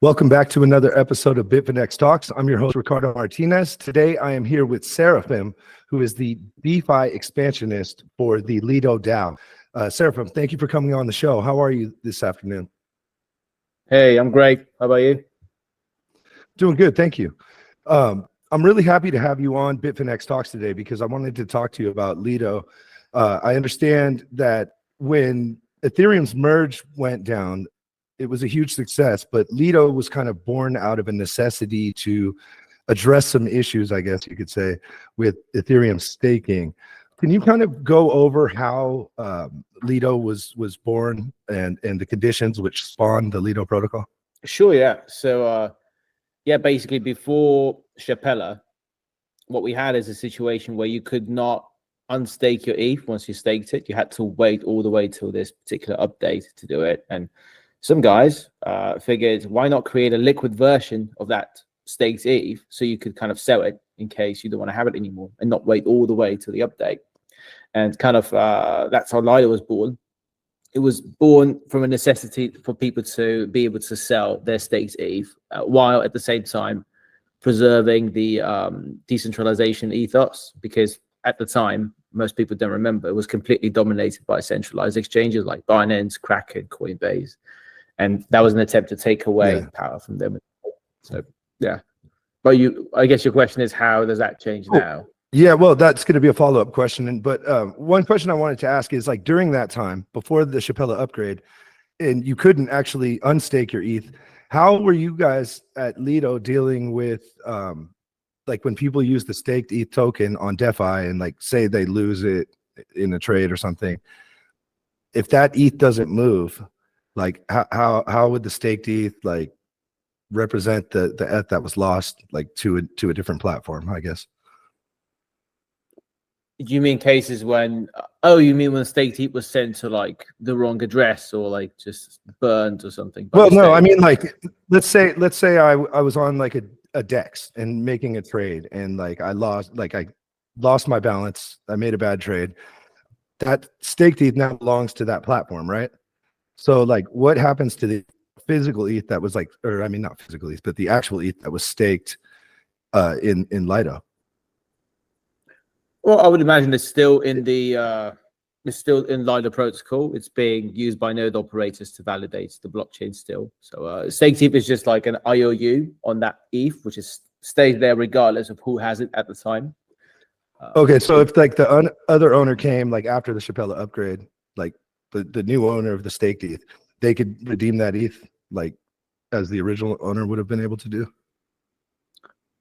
Welcome back to another episode of Bitfinex Talks. I'm your host, Ricardo Martinez. Today, I am here with Seraphim, who is the DeFi expansionist for the Lido DAO. Seraphim, thank you for coming on the show. How are you this afternoon? Hey, I'm great. How about you? Doing good, thank you. I'm really happy to have you on Bitfinex Talks today because I wanted to talk to you about Lido. I understand that when Ethereum's merge went down, it was a huge success, but Lido was kind of born out of a necessity to address some issues, I guess you could say, with Ethereum staking. Can you kind of go over how Lido was born and the conditions which spawned the Lido protocol? Sure, yeah. So, basically before Shapella, what we had is a situation where you could not unstake your ETH once you staked it. You had to wait all the way till this particular update to do it. And some guys figured, why not create a liquid version of that staked ETH so you could kind of sell it in case you don't want to have it anymore and not wait all the way to the update. And kind of that's how Lido was born. It was born from a necessity for people to be able to sell their staked ETH while at the same time preserving the decentralization ethos, because at the time, most people don't remember, it was completely dominated by centralized exchanges like Binance, Kraken, Coinbase. And that was an attempt to take away power from them. So, yeah. But I guess your question is, how does that change now? Yeah, well, that's going to be a follow-up question. But one question I wanted to ask is, like, during that time, before the Shapella upgrade, and you couldn't actually unstake your ETH, how were you guys at Lido dealing with, like, when people use the staked ETH token on DeFi and, like, say they lose it in a trade or something, if that ETH doesn't move, like how would the staked ETH like represent the ETH that was lost, like to a different platform, I guess? Do you mean cases when, oh, you mean when staked ETH was sent to like the wrong address or like just burned or something? Well, no, I mean, like, let's say I was on like a DEX and making a trade and like I lost my balance. I made a bad trade. That staked ETH now belongs to that platform, right? So like what happens to the physical ETH that was like, or I mean, not physical ETH, but the actual ETH that was staked in Lido? Well, I would imagine it's still in the Lido protocol. It's being used by node operators to validate the blockchain still. So staked ETH is just like an IOU on that ETH, which stays there regardless of who has it at the time. Okay, so if like the other owner came like after the Shapella upgrade, like the new owner of the staked ETH, they could redeem that ETH like as the original owner would have been able to do?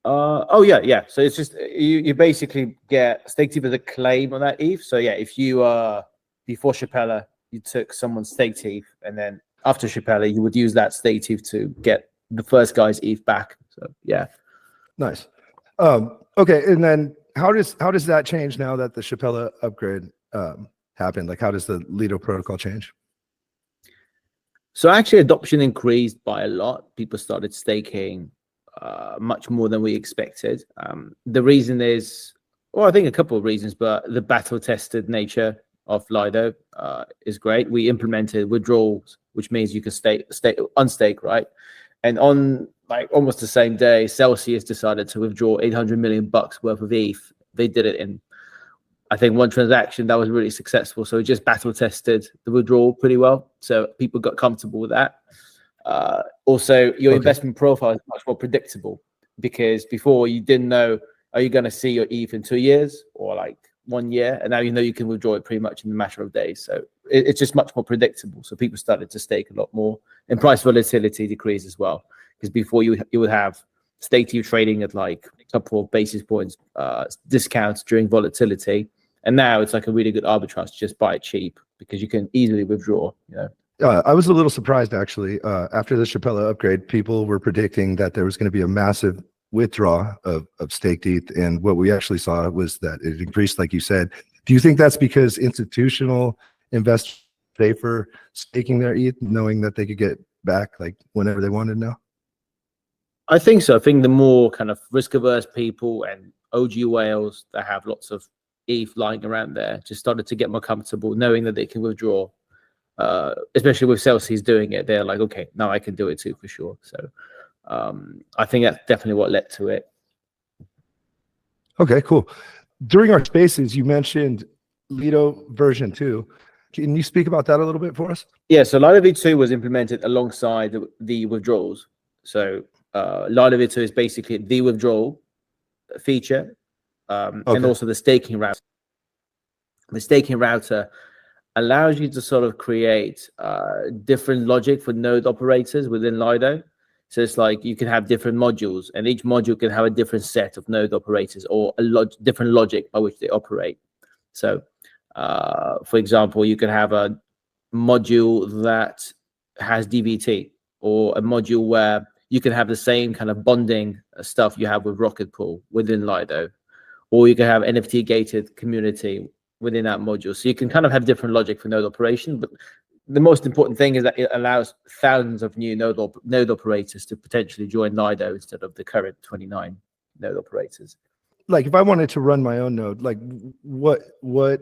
Oh yeah. So it's just you basically get staked ETH as a claim on that ETH. So yeah, if you before Shapella you took someone's staked ETH, and then after Shapella you would use that staked ETH to get the first guy's ETH back. So yeah. Nice. Okay, and then how does that change now that the Shapella upgrade happened? Like, how does the Lido protocol change? So actually adoption increased by a lot. People started staking much more than we expected. The reason is, well, I think a couple of reasons, but the battle tested nature of Lido is great. We implemented withdrawals, which means you can unstake, right? And on like almost the same day, Celsius decided to withdraw 800 million bucks worth of ETH. They did it in, I think, one transaction that was really successful. So it just battle tested the withdrawal pretty well. So people got comfortable with that. Also, your investment profile is much more predictable, because before you didn't know, are you going to see your ETH in 2 years or like 1 year? And now you know you can withdraw it pretty much in a matter of days. So it's just much more predictable. So people started to stake a lot more, and price volatility decreased as well. Because before you would have staked ETH trading at like a couple of basis points discounts during volatility, and now it's like a really good arbitrage to just buy it cheap because you can easily withdraw. You know. I was a little surprised actually. After the Shapella upgrade, people were predicting that there was going to be a massive withdrawal of staked ETH, and what we actually saw was that it increased, like you said. Do you think that's because institutional investors pay for staking their ETH, knowing that they could get back like whenever they wanted now? I think so. I think the more kind of risk-averse people and OG whales that have lots of ETH lying around there just started to get more comfortable knowing that they can withdraw especially with Celsius doing it, they're like, okay, now I can do it too for sure. So I think that's definitely what led to it. Okay, cool. During our spaces, you mentioned Lido version 2. Can you speak about that a little bit for us? Yeah, so LIDO V2 was implemented alongside the withdrawals. So LIDO V2 is basically the withdrawal feature, and also the staking router. The staking router allows you to sort of create different logic for node operators within Lido. So it's like you can have different modules, and each module can have a different set of node operators or a different logic by which they operate. So, for example, you can have a module that has DVT, or a module where you can have the same kind of bonding stuff you have with Rocket Pool within Lido, or you can have NFT gated community within that module. So you can kind of have different logic for node operation, but the most important thing is that it allows thousands of new node operators to potentially join Lido instead of the current 29 node operators. Like if I wanted to run my own node, like what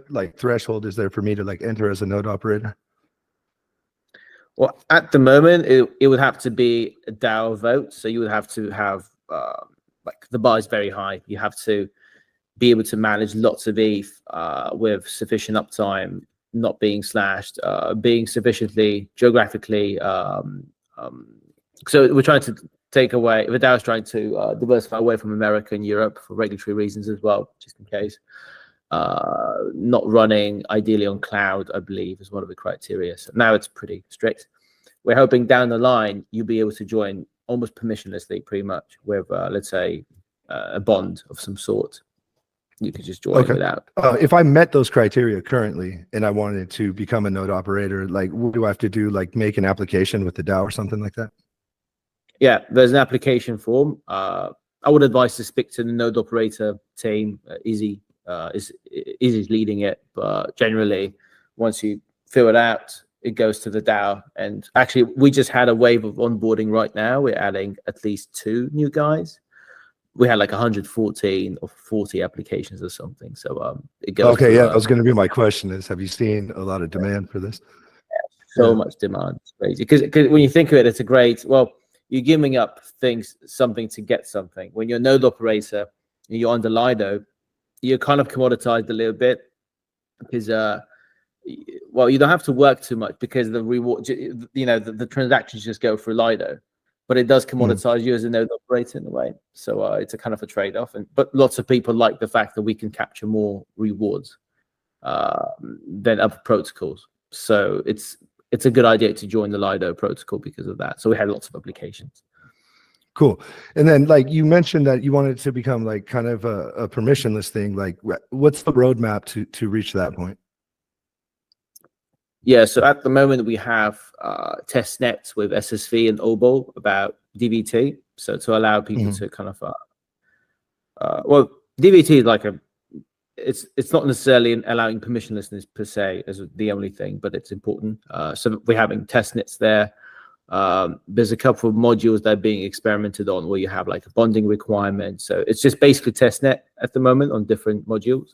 like threshold is there for me to like enter as a node operator? Well, at the moment, it would have to be a DAO vote. So you would have to have like the bar is very high. You have to be able to manage lots of ETH with sufficient uptime, not being slashed, being sufficiently geographically. So we're trying to take away, the DAO is trying to diversify away from America and Europe for regulatory reasons as well, just in case. Not running ideally on cloud, I believe, is one of the criteria. So now it's pretty strict. We're hoping down the line you'll be able to join almost permissionlessly, pretty much, with let's say a bond of some sort. You could just join without. If I met those criteria currently and I wanted to become a node operator, like what do I have to do? Like make an application with the DAO or something like that? Yeah, there's an application form. I would advise to speak to the node operator team. Easy is leading it, but generally, once you fill it out, it goes to the DAO. And actually, we just had a wave of onboarding right now. We're adding at least 2 new guys. We had like 114 or 40 applications or something. So it goes. Okay, yeah, that was going to be my question: is have you seen a lot of demand for this? So much demand, it's crazy. Because when you think of it, it's a great. Well, you're giving up something to get something. When you're a node operator and you're under Lido, you're kind of commoditized a little bit because well, you don't have to work too much because the reward, you know, the transactions just go through Lido. But it does commoditize you as a node operator in a way. So it's a kind of a trade-off. But lots of people like the fact that we can capture more rewards than other protocols. So it's a good idea to join the Lido protocol because of that. So we had lots of applications. Cool. And then like you mentioned that you wanted to become like kind of a permissionless thing. Like what's the roadmap to reach that point? Yeah, so at the moment we have test nets with SSV and OBOL about DVT. So to allow people to kind of, well, DVT is like it's not necessarily allowing permissionlessness per se as the only thing, but it's important. So we're having test nets there. There's a couple of modules that are being experimented on where you have like a bonding requirement. So it's just basically test net at the moment on different modules.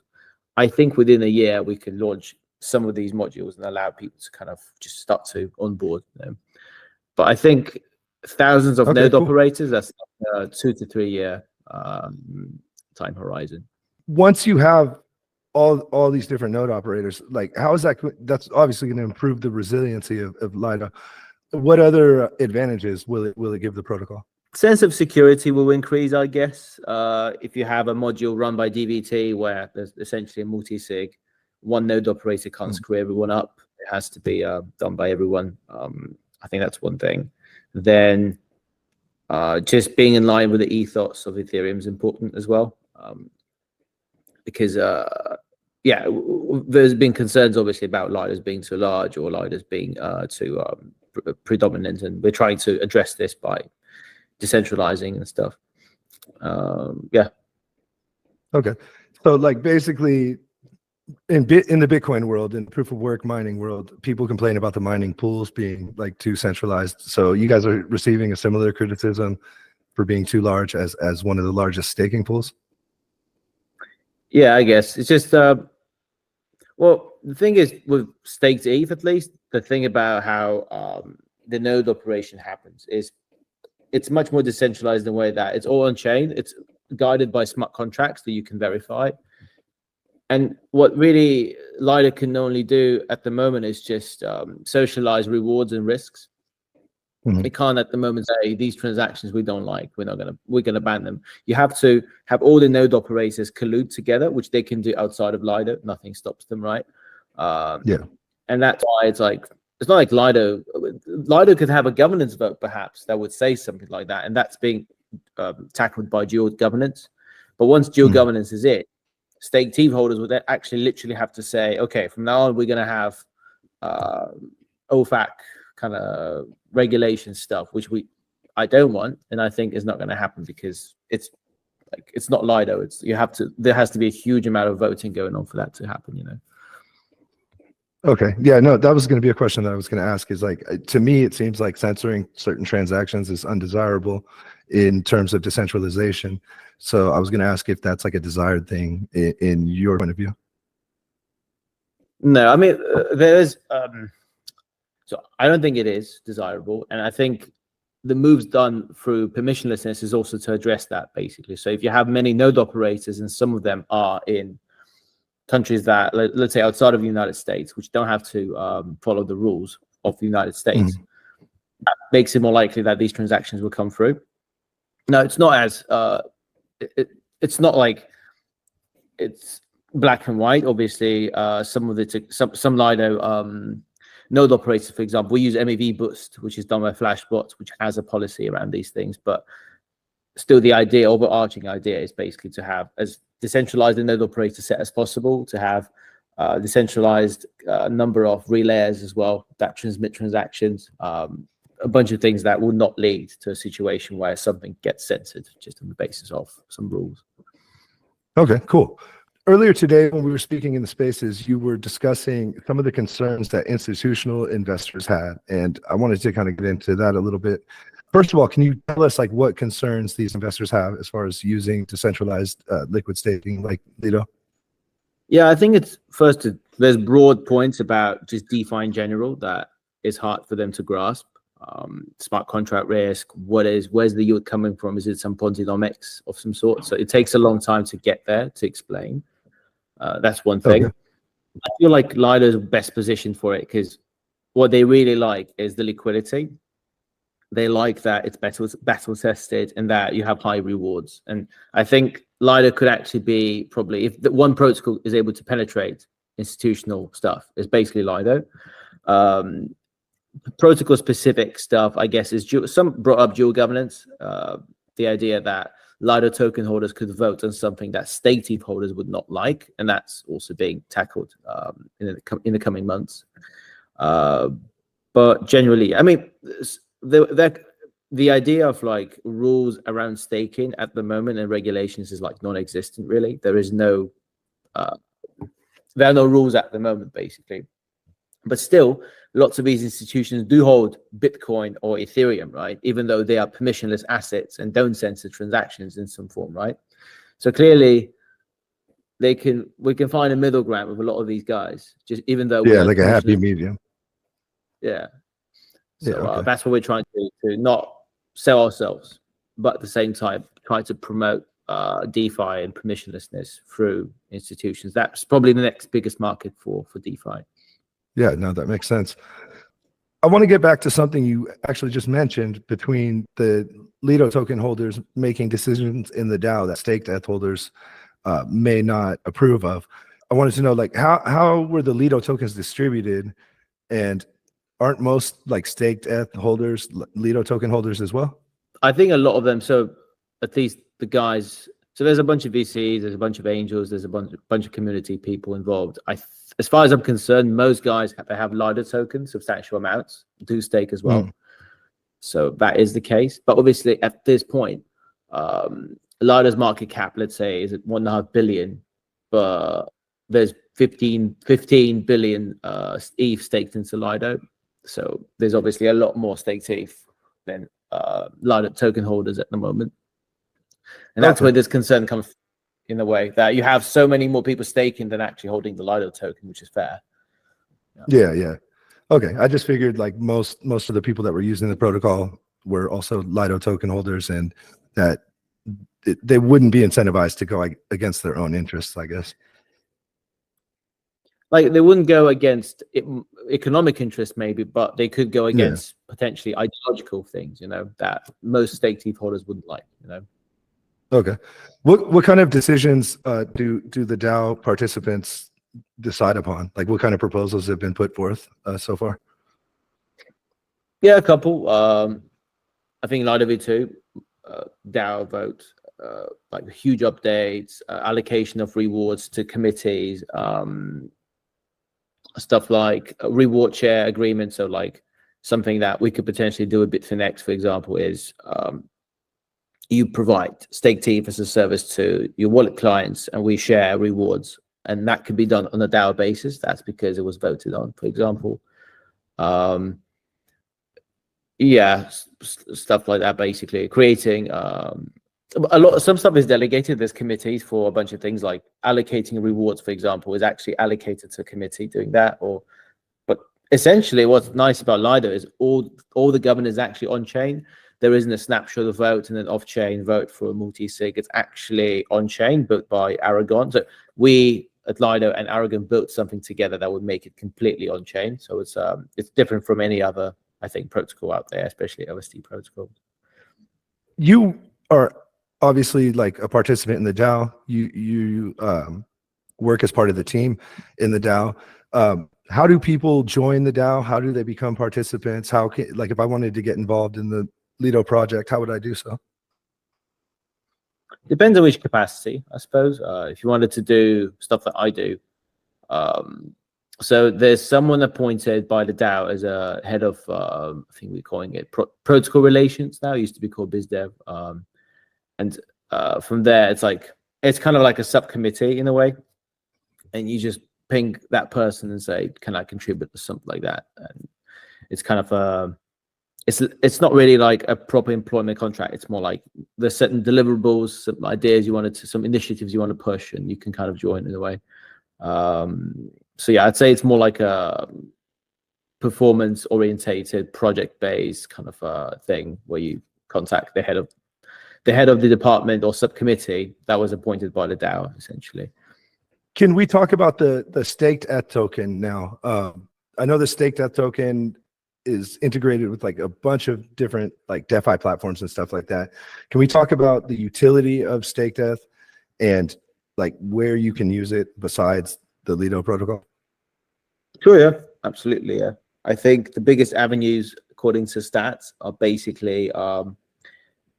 I think within a year we can launch some of these modules and allow people to kind of just start to onboard them. But I think thousands of node operators, that's a 2 to 3 year time horizon. Once you have all these different node operators, like how is that's obviously going to improve the resiliency of Lido. What other advantages will it give the protocol? Sense of security will increase, I guess. If you have a module run by DVT where there's essentially a multi-sig, one node operator can't screw everyone up. It has to be done by everyone. I think that's one thing. Then just being in line with the ethos of Ethereum is important as well. Because yeah, there's been concerns obviously about Lidos being too large or Lidos being too predominant, and we're trying to address this by decentralizing and stuff. Yeah. Okay. So like basically in the Bitcoin world, in proof of work mining world, people complain about the mining pools being like too centralized. So you guys are receiving a similar criticism for being too large as one of the largest staking pools? Yeah, I guess it's just Well, the thing is, with staked ETH, at least, the thing about how the node operation happens is it's much more decentralized in the way that it's all on chain. It's guided by smart contracts that you can verify. And what really LIDO can only do at the moment is just socialize rewards and risks. It can't at the moment say these transactions we don't like, we're gonna ban them. You have to have all the node operators collude together, which they can do outside of LIDO. Nothing stops them, right? Yeah. And that's why it's like, it's not like Lido could have a governance vote perhaps that would say something like that, and that's being tackled by dual governance. But once dual governance is it, staked ETH holders would actually literally have to say, okay, from now on we're going to have OFAC kind of regulation stuff, which I don't want, and I think is not going to happen because it's not Lido. There has to be a huge amount of voting going on for that to happen, you know. Okay. Yeah, no, that was going to be a question that I was going to ask is like, to me, it seems like censoring certain transactions is undesirable in terms of decentralization. So I was going to ask if that's like a desired thing in your point of view. No, I mean, there's, so I don't think it is desirable. And I think the moves done through permissionlessness is also to address that basically. So if you have many node operators and some of them are in countries that, let's say outside of the United States, which don't have to follow the rules of the United States, that makes it more likely that these transactions will come through. No, it's not as it's not like it's black and white. Obviously, some of some Lido node operators, for example, we use MEV Boost, which is done by Flashbots, which has a policy around these things, but still the overarching idea is basically to have as decentralized a node operator set as possible, to have decentralized number of relayers as well that transmit transactions, a bunch of things that will not lead to a situation where something gets censored just on the basis of some rules. Okay, cool. Earlier today, when we were speaking in the spaces, you were discussing some of the concerns that institutional investors had, and I wanted to kind of get into that a little bit. First of all, can you tell us like what concerns these investors have as far as using decentralized liquid staking like Lido? Yeah, I think it's there's broad points about just DeFi in general that is hard for them to grasp. Smart contract risk, where's the yield coming from? Is it some Ponzi-nomics of some sort? So it takes a long time to get there to explain. That's one thing. Okay. I feel like Lido is best positioned for it because what they really like is the liquidity. They like that it's battle tested and that you have high rewards. And I think Lido could actually be probably, if the one protocol is able to penetrate institutional stuff, is basically Lido. Protocol specific stuff, I guess, is some brought up dual governance. The idea that Lido token holders could vote on something that staked ETH holders would not like, and that's also being tackled in the coming months. But generally, I mean, the idea of like rules around staking at the moment and regulations is like non-existent. Really, there is no, there are no rules at the moment, basically. But still, lots of these institutions do hold Bitcoin or Ethereum, right? Even though they are permissionless assets and don't censor transactions in some form, right? So clearly, we can find a middle ground with a lot of these guys, just even though like a happy medium. Yeah. So Yeah, okay. that's what we're trying to not sell ourselves, but at the same time try to promote DeFi and permissionlessness through institutions. That's probably the next biggest market for DeFi. Yeah, no, that makes sense. I want to get back to something you actually just mentioned between the Lido token holders making decisions in the DAO that staked ETH holders may not approve of. I wanted to know, like, how were the Lido tokens distributed, and aren't most like staked ETH holders Lido token holders as well? I think a lot of them. So at least the guys. So there's a bunch of VCs, there's a bunch of angels, there's a bunch of community people involved. As far as I'm concerned, most guys have Lido tokens, substantial amounts, do stake as well. So that is the case. But obviously, at this point, Lido's market cap, let's say, is at 1.5 billion, but there's 15 billion ETH staked into Lido. So there's obviously a lot more staked ETH than Lido token holders at the moment. And that's where this concern comes. in a way that you have so many more people staking than actually holding the Lido token, which is fair. Yeah. Okay, I just figured like most of the people that were using the protocol were also Lido token holders, and that they wouldn't be incentivized to go against their own interests, I guess. Like they wouldn't go against economic interest maybe, but they could go against potentially ideological things, that most stake ETH holders wouldn't like, Okay. What kind of decisions do the DAO participants decide upon? Like what kind of proposals have been put forth so far? Yeah, a couple. I think LIDO V2, DAO vote, like huge updates, allocation of rewards to committees, stuff like a reward share agreement. So like something that we could potentially do with Bitfinex, for example, is you provide staked ETH as a service to your wallet clients and we share rewards. And that could be done on a DAO basis. That's because it was voted on, for example. Yeah, stuff like that, basically. Creating some stuff is delegated. There's committees for a bunch of things, like allocating rewards, for example, is actually allocated to a committee doing that. But essentially, what's nice about Lido is all the governance is actually on chain. There isn't a snapshot of vote and an off-chain vote for a multi-sig. It's actually on chain, built by Aragon. So we at Lido and Aragon built something together that would make it completely on chain. So it's different from any other, I think, protocol out there, especially OST protocol. You are obviously like a participant in the DAO. You work as part of the team in the DAO. How do people join the DAO? How do they become participants? Like if I wanted to get involved in the Lido project, how would I do so? Depends on which capacity, I suppose. If you wanted to do stuff that I do, so there's someone appointed by the DAO as a head of, I think we're calling it protocol relations now. It used to be called BizDev. And from there, it's kind of like a subcommittee in a way. And you just ping that person and say, can I contribute to something like that? And it's kind of it's not really like a proper employment contract. It's more like there's certain deliverables, some ideas some initiatives you want to push, and you can kind of join in a way. So yeah, I'd say it's more like a performance-orientated, project-based kind of thing where you contact the head of the department or subcommittee that was appointed by the DAO, essentially. Can we talk about the staked ETH token now? I know the staked ETH token is integrated with like a bunch of different like DeFi platforms and stuff like that. Can we talk about the utility of staked ETH and like where you can use it besides the Lido protocol? Sure, yeah, absolutely, yeah. I think the biggest avenues, according to stats, are basically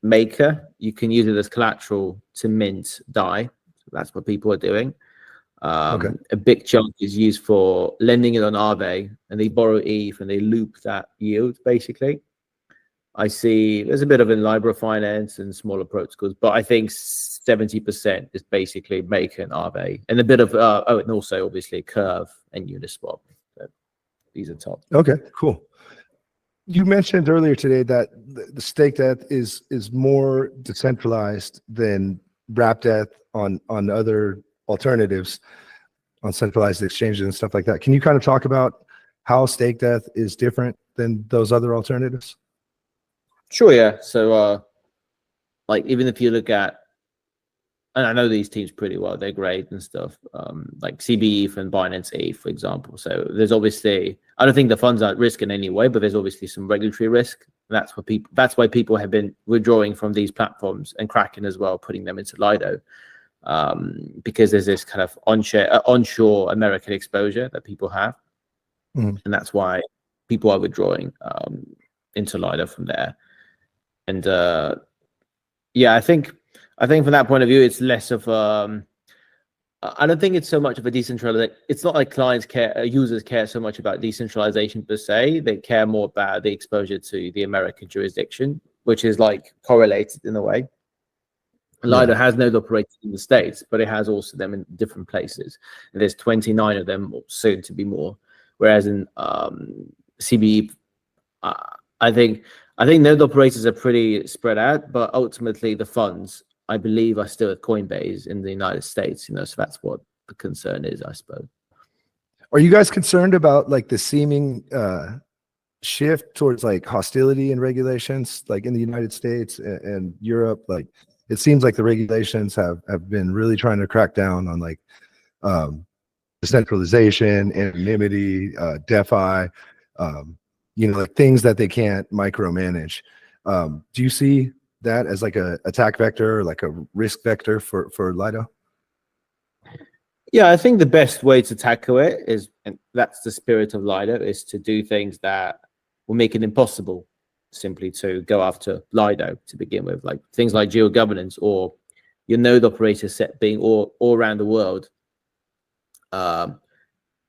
Maker. You can use it as collateral to mint DAI. So that's what people are doing. Okay. A big chunk is used for lending it on Aave, and they borrow ETH and they loop that yield, basically. I see there's a bit of in Lido Finance and smaller protocols, but I think 70% is basically Maker and Aave, and a bit of and also obviously Curve and Uniswap. So these are top. Okay, cool. You mentioned earlier today that the staked ETH is more decentralized than wrapped ETH on other alternatives, on centralized exchanges and stuff like that. Can you kind of talk about how staked ETH is different than those other alternatives? Sure, yeah. So like even if you look at, and I know these teams pretty well, they're great and stuff, like CBETH and Binance ETH, for example. So there's obviously, I don't think the funds are at risk in any way, but there's obviously some regulatory risk. That's why people have been withdrawing from these platforms, and Kraken as well, putting them into Lido, because there's this kind of onshore American exposure that people have, and that's why people are withdrawing into Lido from there. And yeah, I think from that point of view, it's less of I don't think it's so much of a decentralization. It's not like users care so much about decentralization per se. They care more about the exposure to the American jurisdiction, which is like correlated in a way. Lido has node operators in the States, but it has also them in different places. And there's 29 of them, soon to be more. Whereas in CBE, I think node operators are pretty spread out, but ultimately the funds I believe, are still at Coinbase in the United States. So that's what the concern is, I suppose. Are you guys concerned about like the seeming shift towards like hostility and regulations, like in the United States and Europe? Like it seems like the regulations have been really trying to crack down on like decentralization, anonymity, DeFi, like things that they can't micromanage. Do you see that as like a attack vector or like a risk vector for Lido? Yeah, I think the best way to tackle it is, and that's the spirit of Lido, is to do things that will make it impossible simply to go after Lido to begin with, like things like geo governance or your node operator set being all around the world.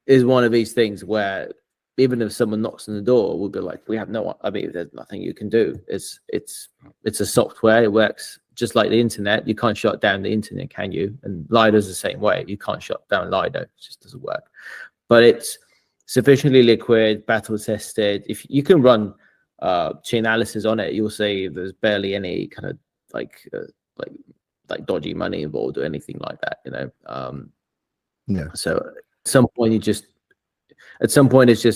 Is one of these things where even if someone knocks on the door, we'll be like, we have there's nothing you can do. It's a software. It works just like the internet. You can't shut down the internet, can you? And Lido's the same way. You can't shut down Lido. It just doesn't work. But it's sufficiently liquid, battle tested. If you can run chain analysis on it, you'll see there's barely any kind of like dodgy money involved or anything like that. Yeah. So at some point it's just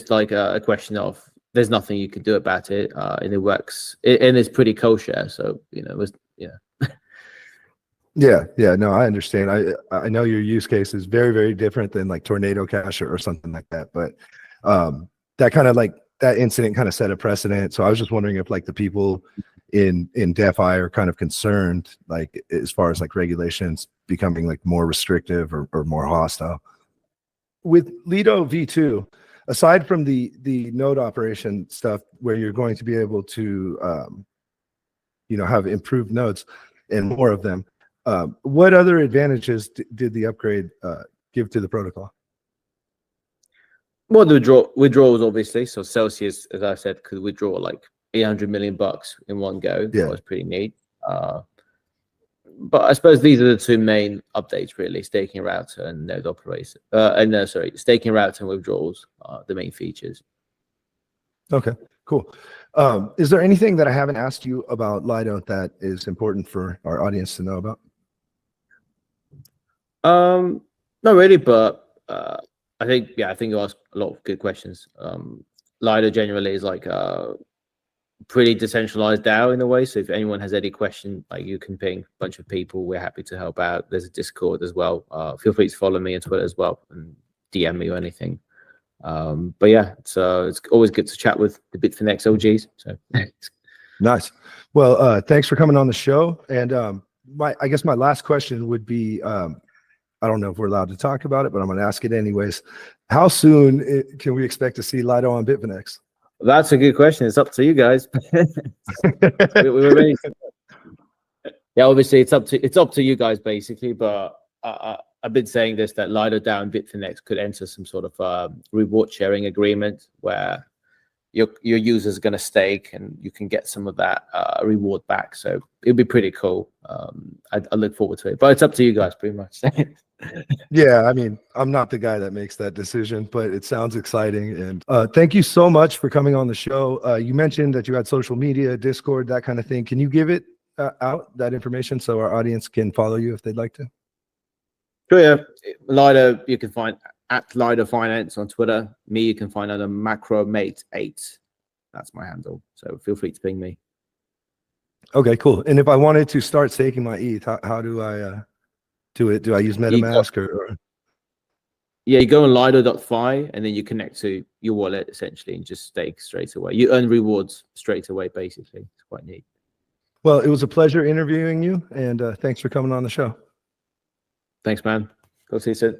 like a question of there's nothing you can do about it, and it works, and it's pretty kosher. So Yeah, no, I understand. I know your use case is very, very different than like Tornado Cash or something like that, but that kind of like that incident kind of set a precedent. So I was just wondering if like the people in DeFi are kind of concerned, like as far as like regulations becoming like more restrictive or more hostile. With Lido V2, aside from the node operation stuff where you're going to be able to have improved nodes and more of them, what other advantages did the upgrade give to the protocol? Well, the withdrawals, obviously. So Celsius, as I said, could withdraw like $800 million in one go. Yeah. That was pretty neat. But I suppose these are the two main updates, really: staking router and node operator. Staking router and withdrawals are the main features. Okay, cool. Is there anything that I haven't asked you about Lido that is important for our audience to know about? Not really, but I think you asked a lot of good questions. Lido generally is like a pretty decentralized DAO in a way. So if anyone has any question, like you can ping a bunch of people. We're happy to help out. There's a Discord as well. Feel free to follow me on Twitter as well and DM me or anything. But yeah, it's always good to chat with the Bitfinex OGs. So nice. Well, thanks for coming on the show. And I guess my last question would be, I don't know if we're allowed to talk about it, but I'm going to ask it anyways. How soon can we expect to see Lido on Bitfinex? That's a good question. It's up to you guys. We're ready. Yeah, obviously it's up to you guys basically. But I've been saying this, that Lido DAO and Bitfinex could enter some sort of reward sharing agreement where your users are going to stake and you can get some of that reward back. So it'll be pretty cool. I look forward to it. But it's up to you guys, pretty much. Yeah, I mean, I'm not the guy that makes that decision, but it sounds exciting. And thank you so much for coming on the show. You mentioned that you had social media, Discord, that kind of thing. Can you give it out, that information, so our audience can follow you if they'd like to? Sure, yeah. Lido, you can find at Lido Finance on Twitter. Me, you can find under MacroMate8. That's my handle. So feel free to ping me. Okay, cool. And if I wanted to start staking my ETH, how do I do it? Do I use MetaMask or? Yeah, you go on Lido.fi and then you connect to your wallet essentially and just stake straight away. You earn rewards straight away, basically. It's quite neat. Well, it was a pleasure interviewing you, and thanks for coming on the show. Thanks, man. Go see you soon.